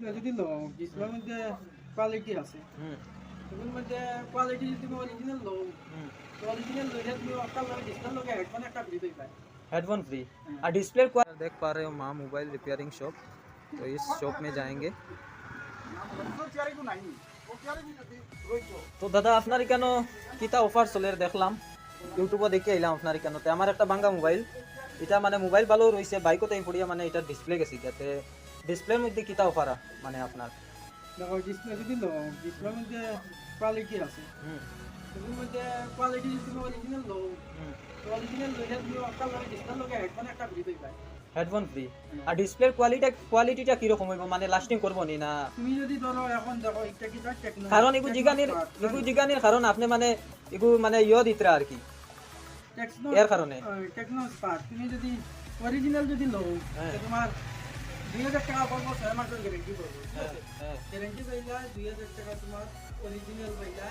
Display যদি লো ডিসপ্লের মধ্যে কোয়ালিটি আছে এর মধ্যে কোয়ালিটি যদি তুমি অরিজিনাল লো তো অরিজিনাল লইলে তুমি একটা লগে ডিসপ্লে লগে হেডফোন একটা ফ্রি পাই हेडफोन फ्री और डिस्प्ले देख पा रहे हो माँ मोबाइल रिपेयरिंग शॉप। तो इस शॉप में जाएंगे। তো দাদা আপনার কেন কিতা অফার চলে দেখলাম ইউটিউবে দেখে আইলাম আপনার কেন তে আমার একটা ভাঙা মোবাইল এটা মানে মোবাইল ভালো রয়েছে বাইকও তাই পড়িয়া মানে এটা ডিসপ্লে গেছি যাতে ডিসপ্লের মধ্যে কিতা অফার মানে আপনার দেখো ডিসপ্লে যদি লো ডিসপ্লের মধ্যে কোয়ালিটি আছে এর মধ্যে কোয়ালিটি যদি তুমি অরিজিনাল লো তো অরিজিনাল লইলে তুমি একটা লগে ডিসপ্লে লগে হেডফোন একটা ফ্রি পাই হেডফোন ফ্রি আর ডিসপ্লের কোয়ালিটিটা কি রকম হইব মানে লাস্টিং করব নি না তুমি যদি ধরো এখন দেখো এটা কি টেকনোলজি কারণ এগু জিগানির কারণ আপনি মানে এগু মানে ইয় দিতরা আর কি এর কারণে টেকনো স্পার্ক তুমি যদি অরিজিনাল যদি লো তোমার 2000 টাকা পড়বো 6 মাসের গ্যারান্টি পড়বো গ্যারান্টি পাইলা 2000 টাকা তোমার অরিজিনাল পাইলা